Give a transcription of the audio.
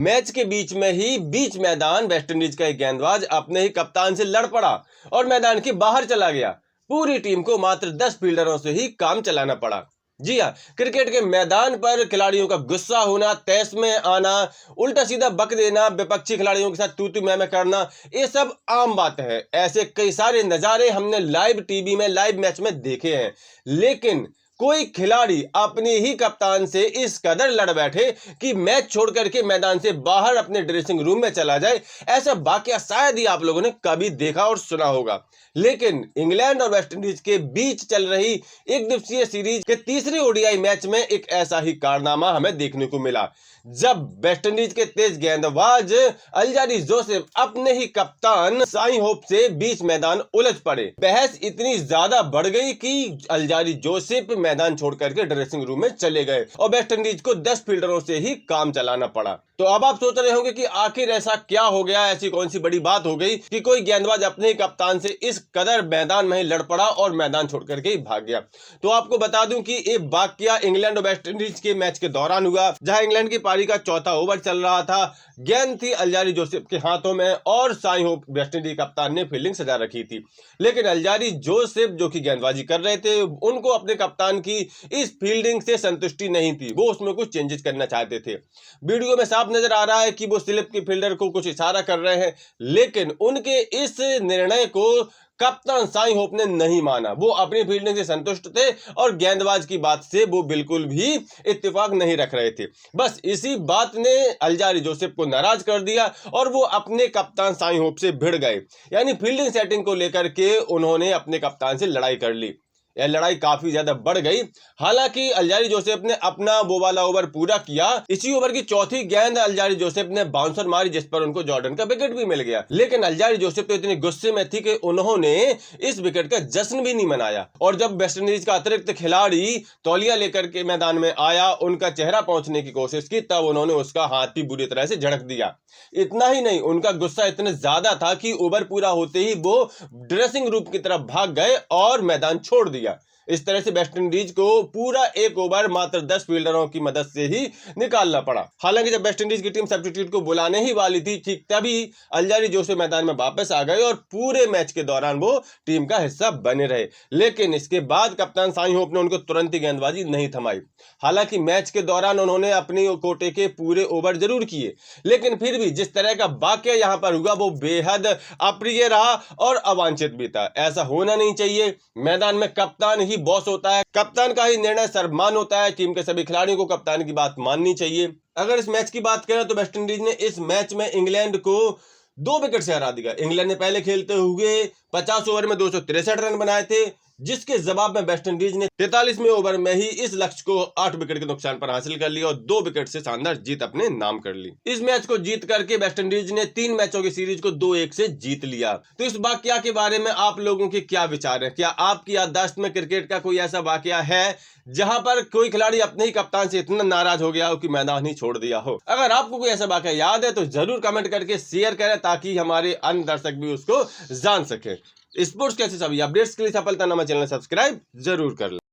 Match के बीच में ही बीच मैदान वेस्टइंडीज का एक गेंदबाज अपने ही कप्तान से लड़ पड़ा और मैदान के बाहर चला गया। पूरी टीम को मात्र 10 फील्डरों से ही काम चलाना पड़ा। जी हाँ, क्रिकेट के मैदान पर खिलाड़ियों का गुस्सा होना, तैश में आना, उल्टा सीधा बक देना, विपक्षी खिलाड़ियों के साथ तू तू मैं करना, ये सब आम बात है। ऐसे कई सारे नजारे हमने लाइव टीवी में, लाइव मैच में देखे हैं। लेकिन कोई खिलाड़ी अपने ही कप्तान से इस कदर लड़ बैठे कि मैच छोड़ करके मैदान से बाहर अपने ड्रेसिंग रूम में चला जाए, ऐसा वाकया शायद ही आप लोगों ने कभी देखा और सुना होगा। लेकिन इंग्लैंड और वेस्टइंडीज के बीच चल रही एक दिवसीय सीरीज के तीसरे ओडीआई मैच में एक ऐसा ही कारनामा हमें देखने को मिला, जब वेस्टइंडीज के तेज गेंदबाज अल्जारी जोसेफ अपने ही कप्तान शाइन होप से बीच मैदान उलझ पड़े। बहस इतनी ज्यादा बढ़ गई कि अल्जारी जोसेफ मैदान छोड़ करके ड्रेसिंग रूम में चले गए और वेस्टइंडीज को 10 फील्डरों से ही काम चलाना पड़ा। तो अब आप सोच रहे होंगे कि आखिर ऐसा क्या हो गया, ऐसी कौन सी बड़ी बात हो गई कि कोई गेंदबाज अपने ही कप्तान से इस कदर मैदान में ही लड़ पड़ा और मैदान छोड़ करके ही भाग गया। तो आपको बता दूं कि ये वाकया इंग्लैंड और वेस्टइंडीज के मैच के दौरान हुआ, जहां इंग्लैंड की पारी का चौथा ओवर चल रहा था। गेंद थी अल्जारी जोसेफ के हाथों में और शाइन होप वेस्टइंडीज कप्तान ने फील्डिंग सजा रखी थी। लेकिन अल्जारी जोसेफ जो कि गेंदबाजी कर रहे थे, उनको अपने कप्तान की इस फील्डिंग से संतुष्टि नहीं थी, वो उसमें कुछ चेंजेस करना चाहते थे। वीडियो में साफ नजर आ रहा है कि वो स्लिप की फील्डर को कुछ इशारा कर रहे हैं, लेकिन उनके इस निर्णय को कप्तान शाइन होप ने नहीं माना। वो अपनी फील्डिंग से संतुष्ट थे और गेंदबाज की बात से वो बिल्कुल भी इत्तेफाक नहीं रख रहे थे। बस इसी बात ने अल्जारी जोसेफ को नाराज कर दिया और वो अपने कप्तान शाइन होप से भिड़ गए। यानी फील्डिंग सेटिंग को लेकर के उन्होंने अपने कप्तान से लड़ाई कर ली। यह लड़ाई काफी ज्यादा बढ़ गई। हालांकि अल्जारी जोसेफ ने अपना वो वाला ओवर पूरा किया। इसी ओवर की चौथी गेंद अल्जारी जोसेफ ने बाउंसर मारी, जिस पर उनको जॉर्डन का विकेट भी मिल गया। लेकिन अल्जारी जोसेफ तो इतने गुस्से में थी कि उन्होंने इस विकेट का जश्न भी नहीं मनाया। और जब वेस्टइंडीज का अतिरिक्त खिलाड़ी तौलिया लेकर के मैदान में आया, उनका चेहरा पहुंचने की कोशिश की, तब उन्होंने उसका हाथ भी बुरी तरह से झड़क दिया। इतना ही नहीं, उनका गुस्सा इतना ज्यादा था कि ओवर पूरा होते ही वो ड्रेसिंग रूम की तरफ भाग गए और मैदान छोड़ दिया। इस तरह से वेस्टइंडीज को पूरा एक ओवर मात्र 10 फील्डरों की मदद से ही निकालना पड़ा। हालांकि जब वेस्टइंडीज की टीम सब्स्टिट्यूट को बुलाने ही वाली थी, ठीक तभी अल्जारी जोसेफ मैदान में वापस आ गए और पूरे मैच के दौरान वो टीम का हिस्सा बने रहे। लेकिन इसके बाद कप्तान शाइन होप ने उनको तुरंत ही गेंदबाजी नहीं थमाई। हालांकि मैच के दौरान उन्होंने अपनी कोटे के पूरे ओवर जरूर किए, लेकिन फिर भी जिस तरह का वाकया यहां पर हुआ वो बेहद अप्रिय रहा और अवांछित भी था। ऐसा होना नहीं चाहिए। मैदान में कप्तान ही बॉस होता है, कप्तान का ही निर्णय सर्वमान्य होता है। टीम के सभी खिलाड़ियों को कप्तान की बात माननी चाहिए। अगर इस मैच की बात करें तो वेस्टइंडीज ने इस मैच में इंग्लैंड को 2 विकेट से हरा दिया। इंग्लैंड ने पहले खेलते हुए 50 ओवर में 263 रन बनाए थे, जिसके जवाब में वेस्टइंडीज ने 43वें ओवर में ही इस लक्ष्य को 8 विकेट के नुकसान पर हासिल कर लिया और 2 विकेट से शानदार जीत अपने नाम कर ली। इस मैच को जीत करके वेस्टइंडीज ने 3 मैचों की सीरीज को 2-1 से जीत लिया। तो इस वाकया के बारे में आप लोगों के क्या विचार हैं? क्या आपकी याददाश्त में क्रिकेट का कोई ऐसा वाकया है जहां पर कोई खिलाड़ी अपने ही कप्तान से इतना नाराज हो गया हो कि मैदान ही छोड़ दिया हो? अगर आपको कोई ऐसा वाकया याद है तो जरूर कमेंट करके शेयर करें, ताकि हमारे अन्य दर्शक भी उसको जान सके। स्पोर्ट्स के ऐसे सभी अपडेट्स के लिए सफलता नामा चैनल सब्सक्राइब जरूर कर लें।